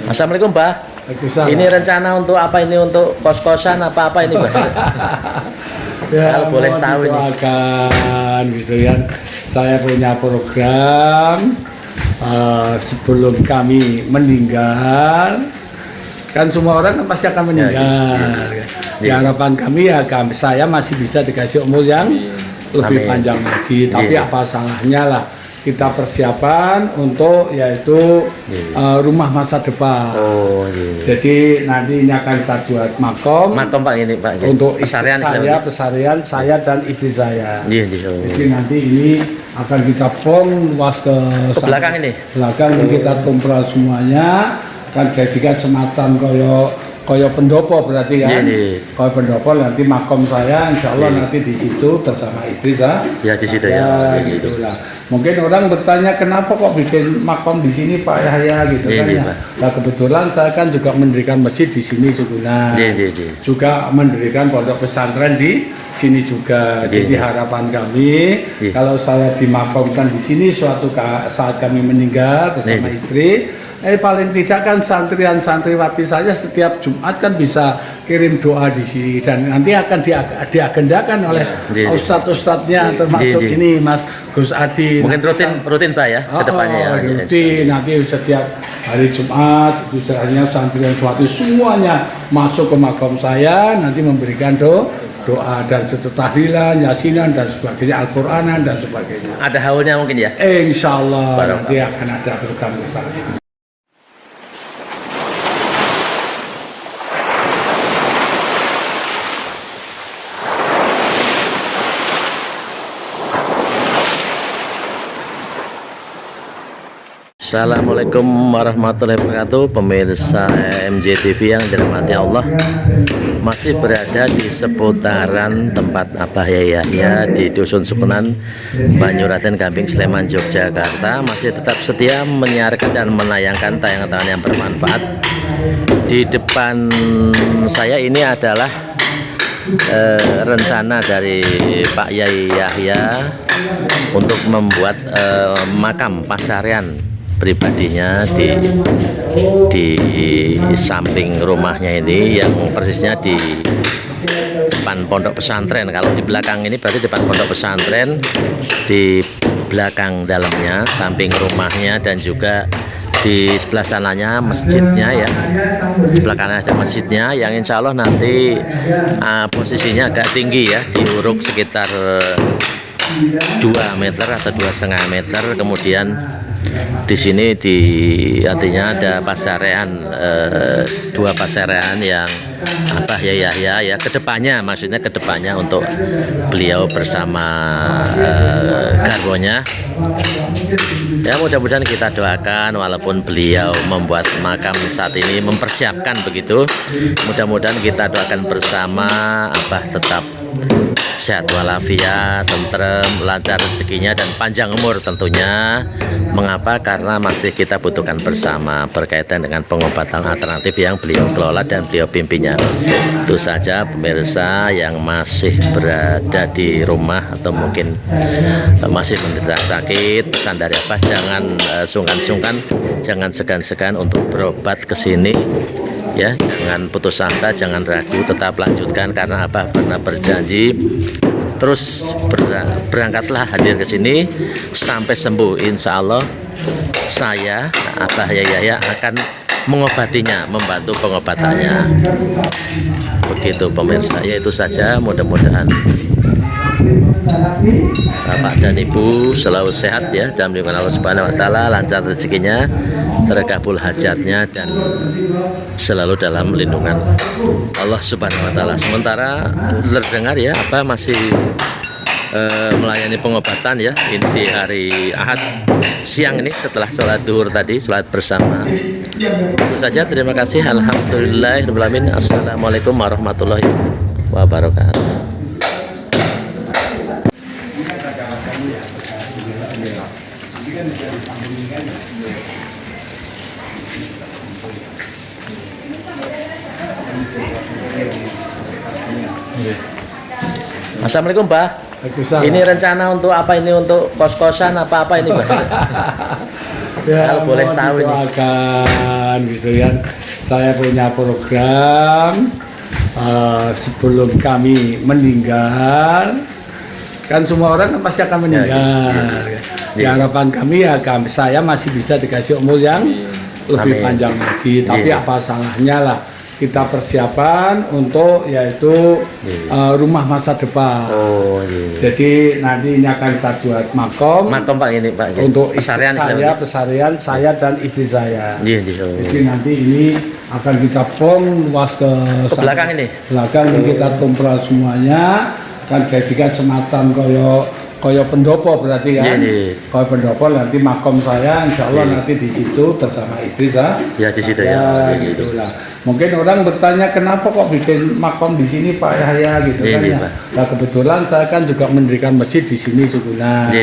Assalamualaikum, Pak. Ini rencana untuk apa ini? Untuk kos-kosan apa ini, Pak? Ya, kalau boleh tahu ini. Gitu ya. Saya punya program sebelum kami meninggal, kan semua orang kan pasti akan meninggal. Harapan kami ya saya masih bisa dikasih umur yang lebih panjang lagi. Tapi apa salahnya lah kita persiapan untuk yaitu rumah masa depan. Jadi nanti ini akan saya buat makom Pak ini Pak. Untuk pesarian saya dan istri saya. Jadi nanti ini akan kita pong luas ke belakang ini. Belakang kita tumpral semuanya, akan jadikan semacam koyo pendopo berarti kan. Koyo pendopo nanti makom saya insya Allah nanti di situ bersama istri saya. Ya di situ ya. Gitu lah. Mungkin orang bertanya kenapa kok bikin makom di sini Pak Yahya gitu kan ya. Nah kebetulan saya kan juga mendirikan masjid di sini juga. Juga mendirikan pondok pesantren di sini juga. Jadi harapan kami kalau saya dimakomkan di sini suatu saat kami meninggal bersama istri. Paling tidak kan santriwan-santriwati saya setiap Jumat kan bisa kirim doa di sini dan nanti akan diagendakan oleh ustadz-ustadznya termasuk ini Mas Gus Adi. Mungkin rutin Pak ya ke depannya ya. Rutin nanti setiap hari Jumat itu seharusnya santriwan-santriwati semuanya masuk ke makom saya nanti memberikan doa dan setelah tahlilan, yasinan dan sebagainya, Al-Quranan dan sebagainya. Ada haulnya mungkin ya? Insya Allah nanti akan ada program besarnya. Assalamualaikum warahmatullahi wabarakatuh. Pemirsa MJTV yang dirahmati Allah, masih berada di seputaran tempat Abah Yahya di Dusun Sukunan, Banyuraden, Gamping, Sleman, Yogyakarta. Masih tetap setia menyiarkan dan menayangkan tayangan-tayangan yang bermanfaat. Di depan saya ini adalah rencana dari Pak Yai Yahya untuk membuat makam pasarian pribadinya di samping rumahnya ini yang persisnya di depan pondok pesantren. Kalau di belakang ini berarti depan pondok pesantren, di belakang dalamnya samping rumahnya, dan juga di sebelah sananya masjidnya ya. Di belakangnya ada masjidnya yang insya Allah nanti posisinya agak tinggi ya, diuruk sekitar 2 meter atau 2,5 meter. Kemudian di sini artinya ada pasarean, 2 pasarean yang Abah Yahya ya kedepannya, maksudnya kedepannya untuk beliau bersama garwonya. Ya mudah-mudahan kita doakan walaupun beliau membuat makam saat ini mempersiapkan begitu, mudah-mudahan kita doakan bersama Abah tetap sehat walafiat, tentrem, lancar rezekinya dan panjang umur tentunya. Mengapa? Karena masih kita butuhkan bersama berkaitan dengan pengobatan alternatif yang beliau kelola dan beliau pimpinnya. Itu saja pemirsa yang masih berada di rumah atau mungkin masih menderita sakit, pesan dari Abah jangan sungkan-sungkan, jangan segan-segan untuk berobat ke sini. Ya, jangan putus asa, jangan ragu, tetap lanjutkan karena Abah pernah berjanji. Terus berangkatlah hadir ke sini sampai sembuh. Insya Allah saya Abah Yahya akan mengobatinya, membantu pengobatannya. Begitu pemirsa, ya itu saja. Mudah-mudahan Bapak dan Ibu selalu sehat ya, dalam lindungan Allah Subhanahu wa taala, lancar rezekinya, terkabul hajatnya, dan selalu dalam lindungan Allah Subhanahu wa taala. Sementara terdengar ya apa masih melayani pengobatan ya ini di hari Ahad siang ini setelah sholat duhur tadi, sholat bersama. Itu saja, terima kasih. Alhamdulillahirabbil alamin. Assalamualaikum warahmatullahi wabarakatuh. Assalamualaikum Pak. Ini rencana untuk apa ini, untuk kos-kosan apa ini Pak? Ya, kalau boleh tahu ini. Doakan gitu ya. Saya punya program sebelum kami meninggal, kan semua orang kan pasti akan meninggal. Ya, harapan kami ya saya masih bisa dikasih umur yang lebih panjang lagi. Tapi apa salahnya lah kita persiapan untuk yaitu rumah masa depan. Jadi nanti ini akan saya buat makom Pak ini Pak. Untuk pesarian saya dan istri saya. Jadi nanti ini akan kita pom luas ke belakang ini. Belakang ini kita tumpral semuanya, akan jadikan semacam koyo pendopo berarti kan. Koyo pendopo nanti makom saya insya Allah nanti di situ bersama istri saya. Ya di situ ya. Gitulah. Mungkin orang bertanya kenapa kok bikin makom di sini Pak Yahya gitu kan ya. Nah kebetulan saya kan juga mendirikan masjid di sini juga.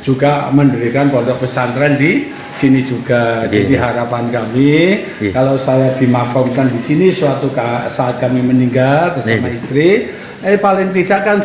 Juga mendirikan pondok pesantren di sini juga. Jadi harapan kami kalau saya dimakomkan di sini suatu saat kami meninggal bersama istri, paling tidak kan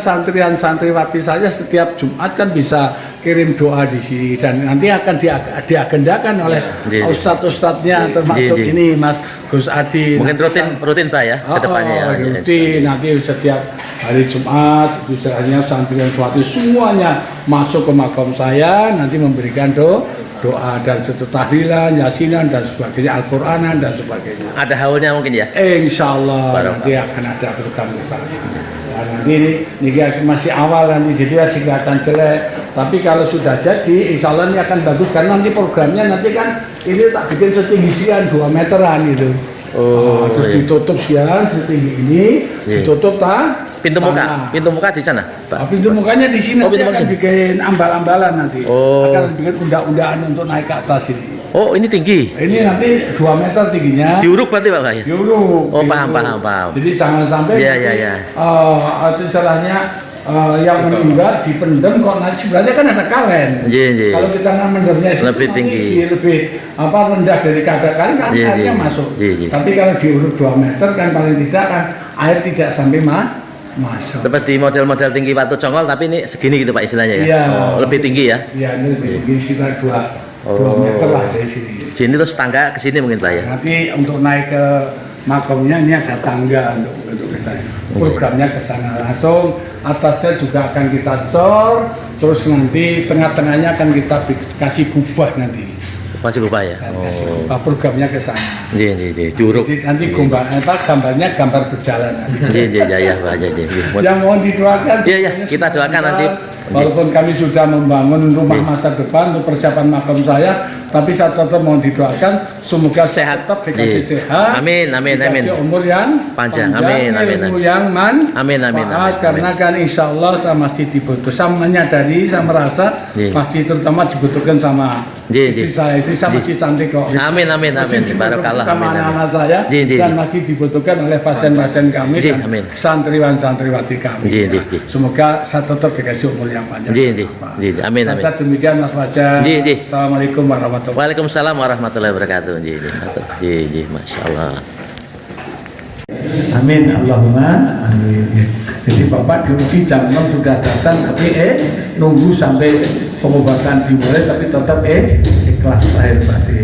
santriwati saja setiap Jumat kan bisa kirim doa di sini dan nanti akan diagendakan oleh ustadz-ustadznya termasuk ini Mas Gus Adi. Mungkin rutin Pak ya ke depannya ya. Rutin nanti setiap hari Jumat itu istilahnya santriwati semuanya masuk ke makam saya nanti memberikan doa dan tahlilan, yasinan dan sebagainya, Al-Qur'anan dan sebagainya. Ada haulnya mungkin ya? Insya Allah nanti akan ada program besar. Nah, nanti ini masih awal nanti jadi masih kelihatan jelek. Tapi kalau sudah jadi, insya Allah ini akan bagus karena nanti programnya nanti kan ini tak bikin setinggi sekian 2 meteran gitu. Terus ditutup sekian setinggi ini, ditutup pintu muka di sana Pak. Pintu mukanya di sini. Nanti akan bikin ambal-ambalan nanti. Akan bikin undang-undangan untuk naik ke atas ini. Oh ini tinggi? Ini nanti 2 meter tingginya. Diuruk berarti Pak ya? Diuruk. Oh paham. Jadi jangan sampai istilahnya yang meninggal dipendem kok naik sebenarnya kan ada kalen. Kalau kita mendemnya lebih tinggi, lebih rendah dari kadar kali kan airnya masuk. Tapi kalau diuruk 2 meter kan paling tidak kan air tidak sampai masuk. Seperti model-model tinggi Batu Congol tapi ini segini gitu Pak istilahnya ya? Lebih tinggi ya? Iya ini lebih tinggi sekitar 2 meter lah dari sini. Sini terus tangga ke sini mungkin Pak ya? Nanti untuk naik ke makamnya ini ada tangga untuk ke sana. Programnya ke sana langsung, atasnya juga akan kita cor, terus nanti tengah-tengahnya akan kita kasih kubah nanti. Masih lupa ya? Programnya ke sana. Curug. Jadi nanti gambarnya gambar perjalanan. Yang mohon didoakan. Kita doakan nanti. Walaupun kami sudah membangun rumah masa depan untuk persiapan makam saya, tapi saya tetap mohon didoakan semoga sehat, tetap dikasih sehat. Amin. Dikasih umur yang panjang. Ilmu yang manfaat. Karena kan insya Allah saya masih dibutuhkan. Saya menyadari, saya merasa pasti terutama dibutuhkan sama istri saya masih cantik kok. Amin. Barakallah. Sama anak-anak saya dan masih dibutuhkan oleh pasien-pasien kami dan santriwan-santriwati kami. Semoga saya tetap dikasih umur yang panjang. Amin. Saya demikian Mas Fajar. Assalamualaikum warahmatullahi wabarakatuh. Waalaikumsalam warahmatullahi wabarakatuh. Masya Allah. Amin. Allahumma amin. Jadi Bapak diuji jam 6 sudah datang tapi nunggu sampai pengobatan dimulai tapi tetap ikhlas lahir batin.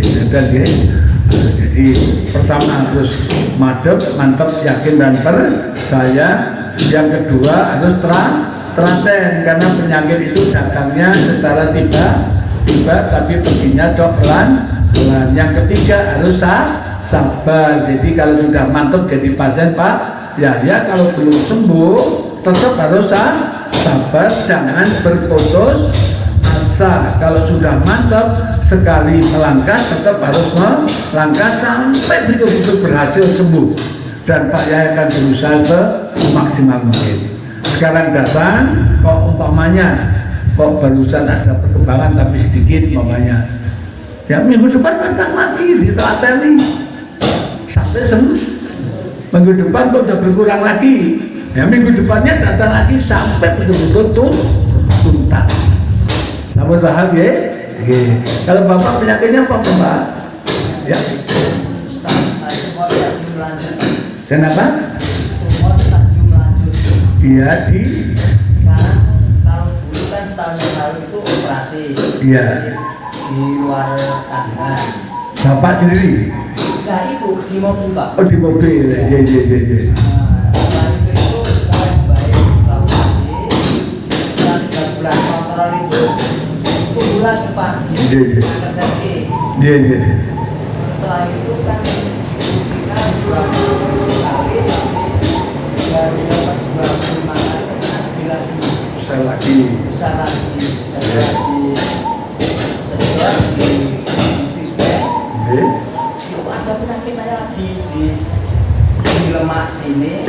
Jadi pertama harus mantap, yakin dan percaya. Yang kedua harus telaten karena penyakit itu datangnya secara tiba-tiba tapi perginya pelan. Yang ketiga harus sabar. Jadi kalau sudah mantap jadi pasien Pak Yahya, kalau belum sembuh tetap harus sabar, jangan berputus asa. Kalau sudah mantap sekali melangkah tetap harus melangkah sampai betul-betul berhasil sembuh. Dan Pak Yahya akan berusaha semaksimal mungkin. Sekarang datang kok umpamanya barusan ada perkembangan tapi sedikit umpamanya. Ya minggu depan datang lagi ditelateni sampai sembuh. Minggu depan kok udah berkurang lagi. Ya minggu depannya datang lagi sampai betul-betul tuntas. Namun paham ya? Kalau Bapak penyakitnya apa Pak? Ya. Kenapa? Tumor stadium lanjut. Iya di. Sekarang kalau dulu kan setahun yang lalu itu operasi. Iya. Di luar kandungan. Bapak sendiri? Nah ibu di mobil Pak. Oh di mobil. Iya. Setelah itu saya baik operasi. Setelah 3 bulan kontrol itu bulan Pak. Iya. Setelah itu kan kita 20 kali tapi baru dapat 25 kali bila Besar lagi. besar lagi setelah di istisnya itu ada penyakit saya lagi di lemak sini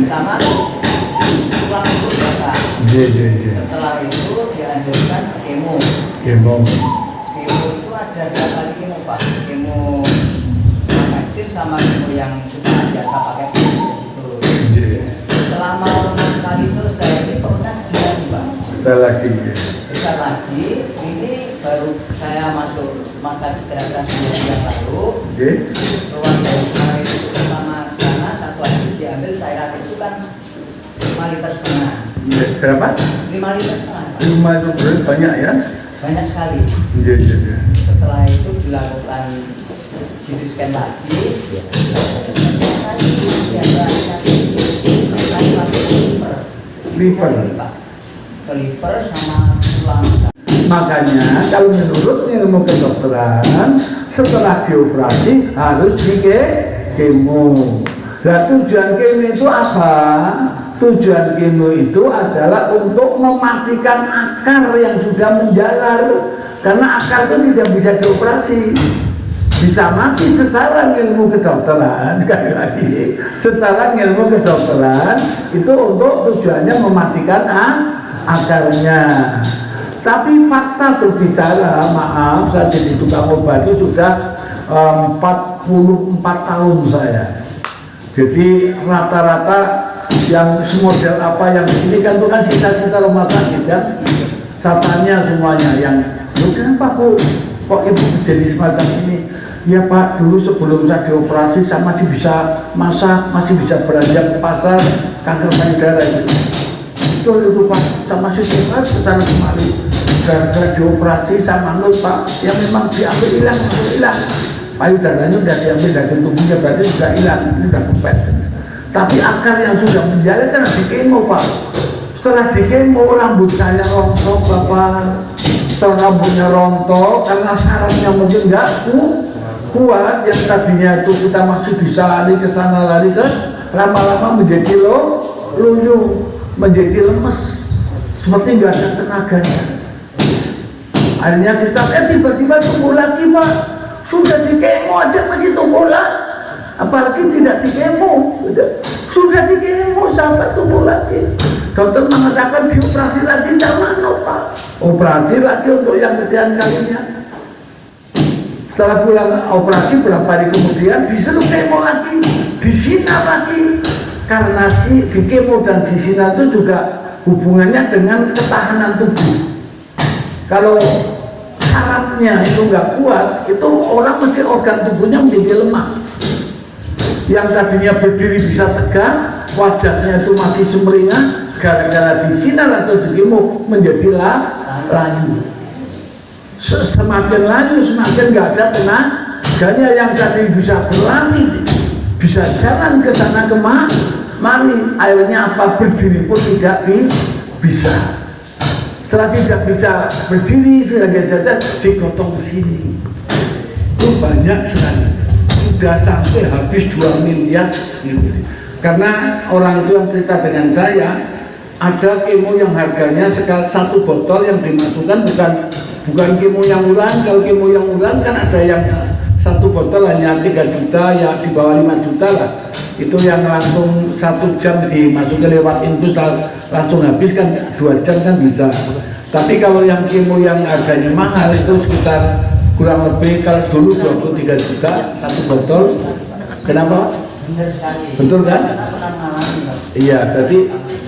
sama tulang itu biasa. Setelah itu dianjurkan kemo. Kemo itu ada 2 kali kemo Pak. Kemo Avastin sama kemo yang sudah biasa pakai di situ. Selama 6 kali selesai ini perutnya gila nih Pak. Besar lagi. Ini baru saya masuk masa kira-kira 9 bulan lalu. Keluar dari kamar itu pertama ke sana 1 hari diambil saya itu kan 5 liter setengah. Berapa? 5 liter setengah Pak. 5 liter banyak ya? Banyak sekali. Iya. Setelah itu dilakukan CT scan lagi. Liver sama tulang. Makanya kalau menurut ilmu kedokteran setelah dioperasi harus di kemo. Nah tujuan kemo itu apa? Tujuan kemo itu adalah untuk mematikan akar yang sudah menjalar. Karena akar itu tidak bisa dioperasi. Bisa mati secara ilmu kedokteran, sekali lagi, secara ilmu kedokteran itu untuk tujuannya mematikan akarnya. Tapi fakta berbicara, maaf, saya jadi tukang obat itu sudah 44 tahun saya. Jadi rata-rata yang model apa yang di sini kan itu kan sisa-sisa rumah sakit kan, satanya semuanya yang, kenapa kok ibu jadi semacam ini? Ya Pak, dulu sebelum saya dioperasi saya masih bisa masak, masih bisa beranjak ke pasar, kanker payudara itu Pak, saya masih sehat kesana kemari. Gara-gara dioperasi saya manut Pak, yang memang diambil hilang, payudaranya udah diambil dari tubuhnya, berarti sudah hilang, ini udah kempes. Tapi akar yang sudah menjalar kan di kemo Pak. Setelah di kemo rambut saya rontok Bapak. Setelah rambutnya rontok karena sarafnya mungkin nggak kuat, yang tadinya itu kita masih bisa lari ke sana lari ke, lama-lama menjadi loyo, menjadi lemes, seperti nggak ada tenaganya. Akhirnya kita tiba-tiba tumbuh lagi Pak, sudah di kemo aja masih tumbuh lagi, apalagi tidak di kemo, sudah di kemo sampai tumbuh lagi. Dokter mengatakan dioperasi lagi sama Pak, operasi lagi untuk yang kesekian kalinya. Setelah pulang operasi berapa hari kemudian disuruh kemo lagi, disinar lagi. Karena di kemo dan disinar itu juga hubungannya dengan ketahanan tubuh. Kalau sarafnya itu nggak kuat, itu orang mesti organ tubuhnya menjadi lemah. Yang tadinya berdiri bisa tegak, wajahnya itu masih sumringah, gara-gara disinar atau di kemo menjadi layu. Semakin layu semakin nggak ada tenaganya, yang tadi bisa berlari, bisa jalan ke sana kemari, akhirnya apa, berdiri pun tidak bisa. Setelah tidak bisa berdiri, sudah nggak jalan, digotong ke sini. Itu banyak sekali, sudah sampai habis 2 miliar. Karena orang itu yang cerita dengan saya, ada kemo yang harganya 1 botol yang dimasukkan bukan kemo yang ulang. Kalau kemo yang ulang kan ada yang 1 botol hanya 3 juta, ya di bawah 5 juta lah. Itu yang langsung 1 jam dimasukkan lewat infus langsung habis kan, 2 jam kan bisa. Tapi kalau yang kemo yang harganya mahal itu sekitar kurang lebih, kalau dulu 23 juta 1 botol. Kenapa? Betul kan? Iya, jadi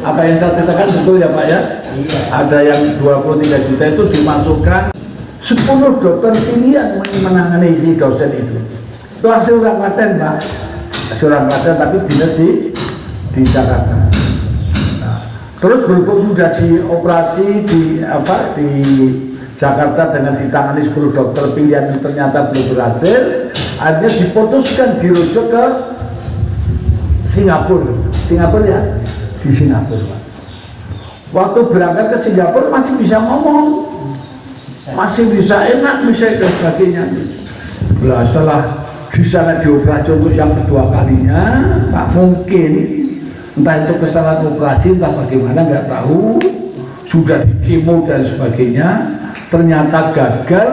apa yang saya ceritakan betul ya Pak ya? Ada yang 23 juta itu dimasukkan 10 dokter pilihan menangani si dosen itu. Itu hasil rapaten Pak. Surakarta tapi dinas di Jakarta. Nah, terus berhubung sudah dioperasi di Jakarta dengan ditangani 10 dokter pilihan yang ternyata belum berhasil, akhirnya diputuskan dirujuk ke Singapura ya, di Singapura. Waktu berangkat ke Singapura masih bisa ngomong, masih bisa enak, bisa dan sebagainya. Setelah di sana dioperasi untuk yang kedua kalinya, tak mungkin, entah itu kesalahan operasi, entah bagaimana nggak tahu, sudah dikemo dan sebagainya, ternyata gagal,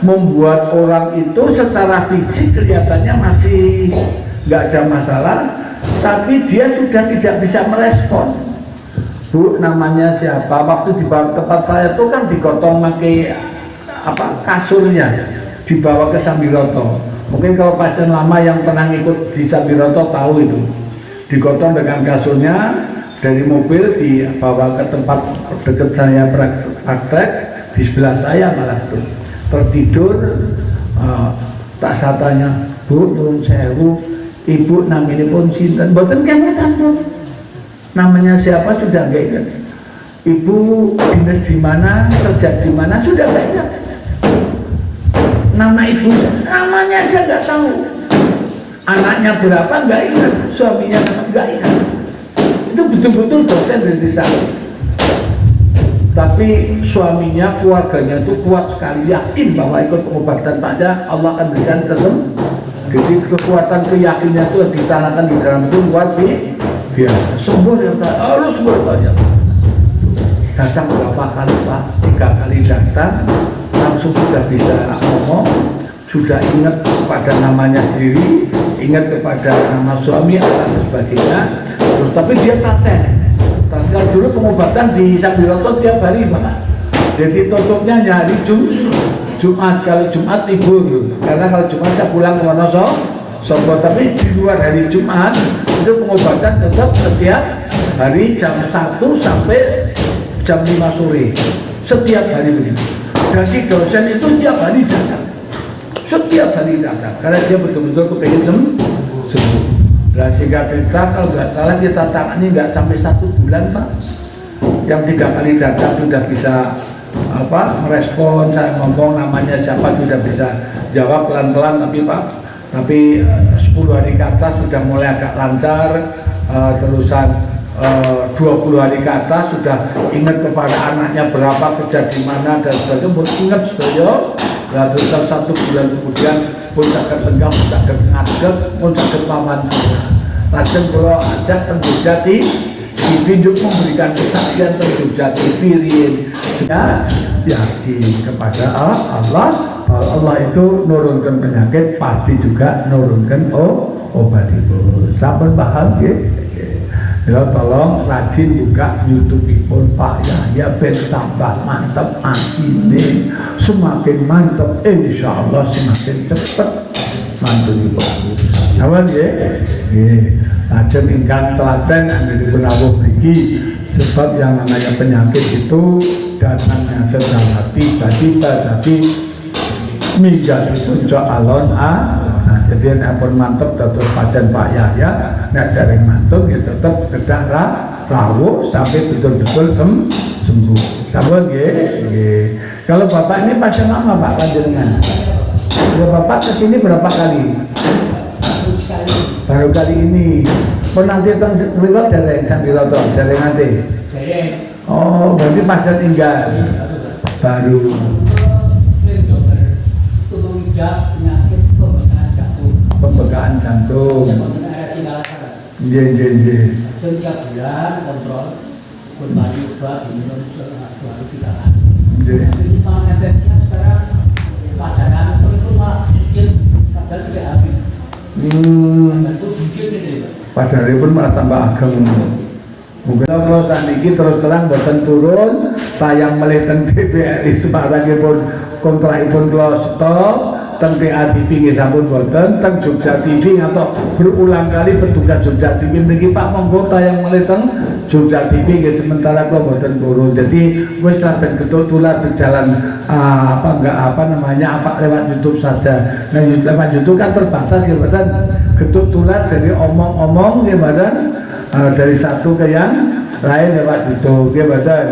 membuat orang itu secara fisik kelihatannya masih nggak ada masalah, tapi dia sudah tidak bisa merespon. Bu, namanya siapa? Waktu di tempat saya itu kan digotong pakai kasurnya, dibawa ke Sambiroto. Mungkin kalau pasien lama yang pernah ikut di Sambiroto tahu itu, digotong dengan kasurnya dari mobil dibawa ke tempat dekat saya praktek, di sebelah saya malah tuh tertidur. Tak satanya, Bu, turun sewu, Ibu namanya pun sinten, boten kemutan Bu. Namanya siapa sudah nggak ingat. Ibu dinas di mana, kerja di mana sudah nggak ingat. Nama ibu, namanya aja nggak tahu. Anaknya berapa nggak ingat, suaminya nggak ingat. Itu betul-betul dosen dari sana. Tapi suaminya, keluarganya itu kuat sekali, yakin bahwa ikut pengobatan saja Allah akan berikan kesembuhan. Jadi kekuatan keyakinan itu ditanamkan di dalam itu luar biasa. Sembuh ya Pak, harus bertanya. Datang berapa kali Pak? 3 kali datang, langsung sudah bisa ngomong, sudah ingat kepada namanya sendiri, ingat kepada nama suami dan sebagainya. Terus, tapi dia praktek. Kalau dulu pengobatan di Sambiroto tiap hari Pak. Jadi tutupnya hari Jumat, kalau Jumat libur, karena kalau Jumat saya pulang ke Wonosobo, tapi di luar hari Jumat itu pengobatan tetap setiap hari jam 1 sampai jam 5 sore, setiap hari begitu. Jadi dosen itu setiap hari datang, karena dia betul-betul kepengen sembuh. Nah, sehingga cerita kalau nggak salah kita tangani nggak sampai 1 bulan Pak, yang 3 kali datang sudah bisa merespon, saya ngomong namanya siapa sudah bisa jawab pelan-pelan, tapi 10 hari ke atas sudah mulai agak lancar, terusan 20 hari ke atas sudah ingat kepada anaknya berapa, kerja di mana dan sebagainya, ingat sebagainya. Nah, terusan 1 bulan kemudian pun sakit tenggam, pun sakit ngadeg, pun sakit paman. Lajeng kalau ajak tenggujat ditunjuk memberikan kesaksian tenggujat dipiriin ya kepada Allah. Allah itu nurunkan penyakit, pasti juga nurunkan obat itu. Sabar paham ya? Ya, tolong rajin juga YouTube pun Pak Yahya ben tambah mantap asine, semakin mantap insya Allah semakin cepat mantul ibu. Awan ya, rajin ingkang telaten dari penawuh mriki, sebab yang namanya penyakit itu datangnya secara tiba-tiba, tapi minggat itu alon Nah, jadi pun mantap terus pasien Pak Yahya, nek dereng mantap ya tetap kedah rawuh sampai betul-betul sembuh. Sabar nggih. Kalau Bapak ini pasien lama Pak panjenengan. Kalau Bapak kesini berapa kali? Baru kali ini. Pun nanti teng riwat dereng Sambiroto, dereng nanti. Oh, berarti pasien tinggal. Baru pembekaan jantung. Iya. Setiap bulan kontrol, berbagi obat, minum 2 hari 3 kali. Ini sama efeknya sekarang padanan itu malah sedikit, padahal tidak habis. Itu sedikit ini. Padahal pun malah tambah ageng. Mungkin kalau saat ini terus terang boten turun, tayang melih teng TVRI sebarangipun kontrakipun kula stop. Teng TV nggih sampun boten, teng Jogja TV atau berulang kali petugas Jogja TV mriki Pak monggo tayang melih teng Jogja TV nggih sementara kula boten turun. Jadi wis sampeyan ketutulan berjalan lewat YouTube saja. Nah, lewat YouTube kan terbatas ya boten. getut tular dari omong-omong ya badan, dari satu ke yang lain lewat itu ya badan.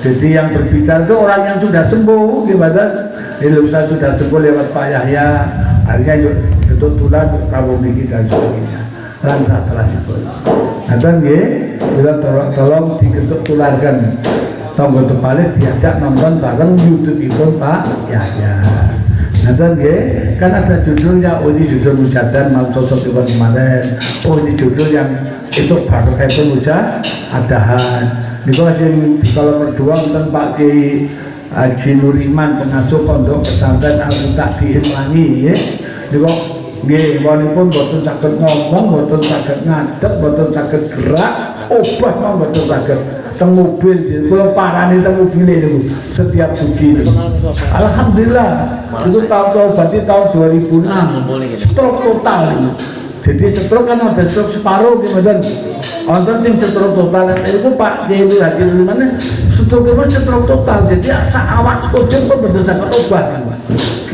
Jadi yang berbicara itu orang yang sudah sembuh ya badan. Saya sudah sembuh lewat Pak Yahya, akhirnya yuk getut tular kamu bikin dan sebagainya. Langsung setelah itu. Dan bila tolong digetut tularkan. Tonggo terbalik diajak nonton bareng YouTube itu Pak Yahya. Nah kan ada judulnya, oh ini judul mujadan mau sosok Iwan kemarin, oh ini judul yang itu baru itu mujadahan. Ini kalau berdua nonton Pak Kiai Haji Nuriman pengasuh pondok pesantren Al-Mutak di Ilwangi ya. Ini kok walaupun boten saged ngomong, boten saged ngadeg, boten saged gerak, obat mau boten saged teng mobil, kalau parah nih teng mobil itu setiap begini. Alhamdulillah, itu berarti tahun 2006, stroke total itu. Jadi stroke kan ada stroke separuh gimana? Orang sing stroke total itu Pak Kiai Haji mana? Stroke itu stroke total. Jadi awak sekujur pun berdasarkan obat,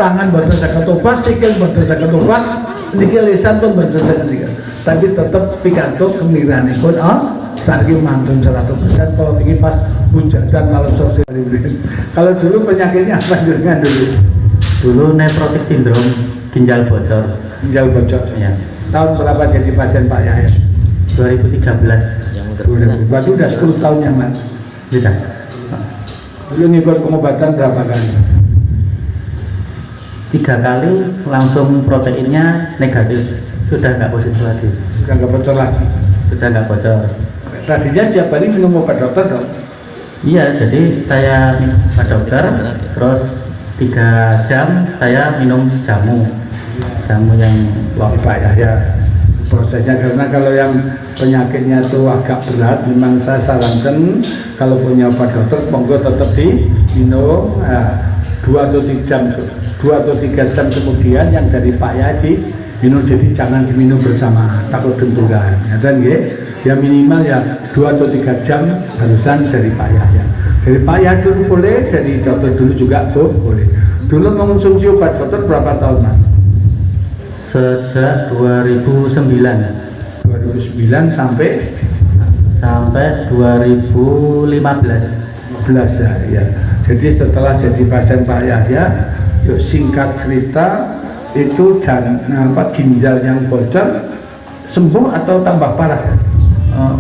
tangan berdasarkan obat, sikil berdasarkan obat, niki lisan pun berdasarkan obat. Tapi tetap pikantuk kemiran pun Sari mantun 100%. Kalau ini pas mujadan malam sosial. Kalau dulu penyakitnya apa dengan dulu? Dulu nephrotic syndrome, ginjal bocor. Ginjal bocor. Ya. Tahun berapa jadi pasien Pak Yahya? 2013. Berarti udah 10 tahun yang lalu. Bisa. Dulu ngikut pengobatan berapa kali? 3 kali langsung proteinnya negatif, sudah nggak positif lagi. Sudah nggak bocor lagi. Sudah nggak bocor. Tadinya setiap hari minum obat dokter dong? Iya, jadi saya minum obat dokter, terus 3 jam saya minum jamu yang Pak Yahya. Prosesnya karena kalau yang penyakitnya itu agak berat, memang saya sarankan kalau punya obat dokter, monggo tetap diminum 2 atau 3 jam kemudian yang dari Pak Yahya minum, jadi jangan diminum bersama, takut benturan. Dan ya minimal ya 2 atau 3 jam harusan dari Pak Yahya. Dari Pak Yahya dulu boleh, dari dokter dulu juga boleh. Dulu mengonsumsi obat dokter berapa tahun Mas? Sejak 2009 sampai 2015 ya. Jadi setelah jadi pasien Pak Yahya, yuk singkat cerita itu ginjal yang bocor sembuh atau tambah parah?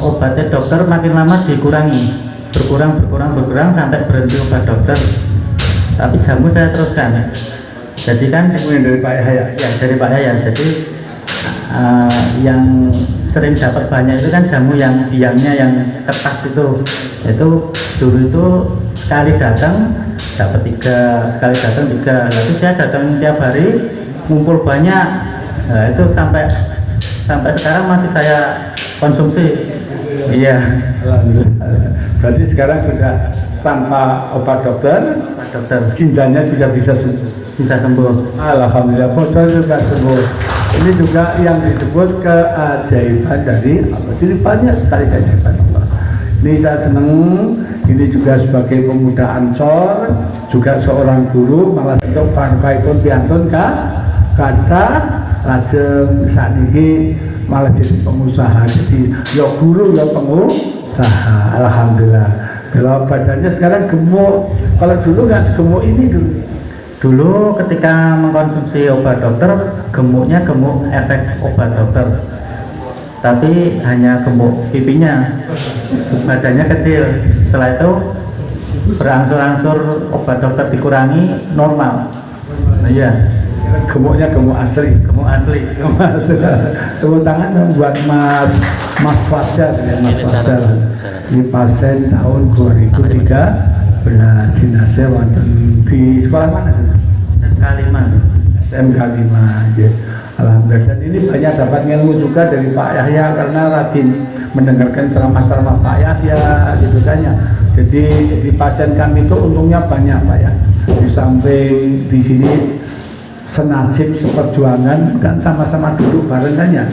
Obatnya dokter makin lama dikurangi, berkurang sampai berhenti obat dokter. Tapi jamu saya teruskan. Jadi kan dari Pak Yahya. Ya dari Pak Yahya. Jadi yang sering dapat banyak itu kan jamu yang biangnya yang kertas itu dulu itu sekali datang dapat 3, sekali datang 3. Lalu saya datang tiap hari ngumpul banyak. Nah, itu sampai sekarang masih saya konsumsi. Iya. Berarti sekarang sudah tanpa obat dokter, ginjalnya sudah bisa sembuh. Alhamdulillah, bocor juga sembuh. Ini juga yang disebut keajaiban dari Allah. Jadi banyak sekali keajaiban Allah. Ini saya senang. Ini juga sebagai pemuda Ansor, juga seorang guru, malah untuk bangkai pun piantun kata lajeng saat ini malah jadi pengusaha. Jadi ya guru ya pengusaha. Alhamdulillah. Kalau badannya sekarang gemuk, kalau dulu nggak segemuk ini dulu. Dulu ketika mengkonsumsi obat dokter, gemuknya gemuk efek obat dokter, tapi hanya gemuk pipinya, badannya kecil. Setelah itu berangsur-angsur obat dokter dikurangi, normal. Nah, iya. Gemuknya gemuk asli. Tepuk tangan buat Mas Fajar ya, Mas Fajar. Ini pasien tahun 2013, jenazah wonten di sekolah mana? SMK 5. Ya. Alhamdulillah. Dan ini banyak dapat ilmu juga dari Pak Yahya karena rajin mendengarkan ceramah-ceramah Pak Yahya gitu kan ya. Jadi pasien kami itu untungnya banyak Pak ya. Di samping di sini senasib seperjuangan kan sama-sama duduk bareng kan ya.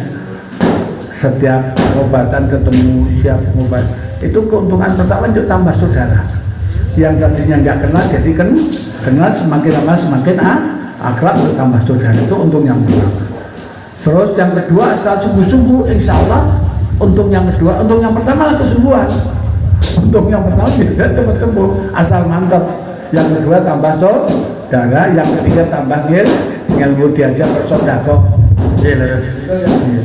Setiap pengobatan ketemu siap obat. Itu keuntungan pertama untuk tambah saudara. Yang tadinya nggak kenal jadi kenal, semakin lama semakin akrab, tambah saudara. Itu untungnya pertama. Terus yang kedua asal sungguh-sungguh, insya Allah untuk yang kedua, untuk yang pertama kesungguhan, untuk yang pertama bisa cepat-cepat asal mantap, yang kedua tambah saudara, yang ketiga tambah ilmu diajak bersedekah.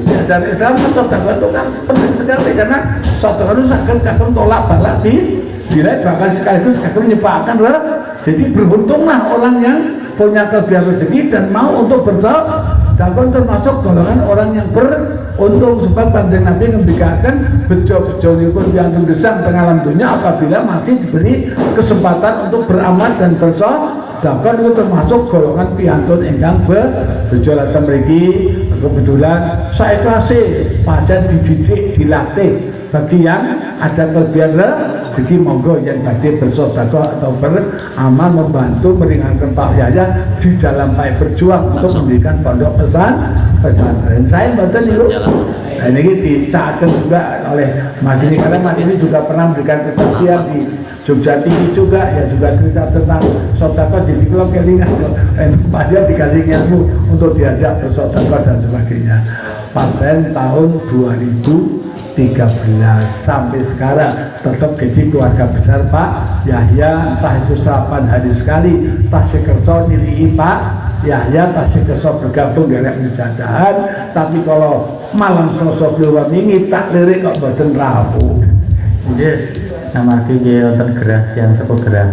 Diajar Islam sedekah itu kan penting sekali karena sedekah itu akan tolak balak bila bahkan sekaligus akan menyebabkan jadi beruntunglah orang yang punya kelebihan rezeki dan mau untuk bersedekah. Dan termasuk golongan orang yang beruntung sebab Kanjeng Nabi ngendikaken bejo-bejo nipun piantun gesang teng alam dunya apabila masih diberi kesempatan untuk beramal dan bersedekah itu termasuk golongan piantun ingkang bejo laten mriki. Kebetulan saya kasih pasien dididik dilatih bagi yang ada kelebihan rezeki monggo yang tadi bersedekah atau beramal membantu meringankan Pak Yahya di dalam baik berjuang untuk mendirikan pondok pesantren. Saya mboten niku. Nah, ini dicatatkan juga oleh Mas ini karena Mas ini juga pernah memberikan kesaksian di Jogja TV juga ya, juga cerita tentang sedekah jadi kalau kelingan Pak dia dikasih ilmu untuk diajak bersedekah dan sebagainya. Paten tahun 2013 sampai sekarang tetap jadi keluarga besar Pak Yahya, entah itu 8 hari sekali tasik kerso nilai Pak Yahya tasik kerso bergabung dengan mujahadah, tapi kalau malam sosok luar ini tak lirik kok boten rapuh. Yes. Nama dia nonton gerak yang cukup gerak.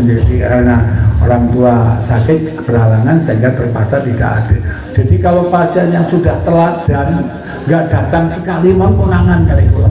Jadi karena orang tua sakit berhalangan sehingga terpaksa tidak ada. Jadi kalau pasien yang sudah telat dan nggak datang sekali mau konangan kali itu.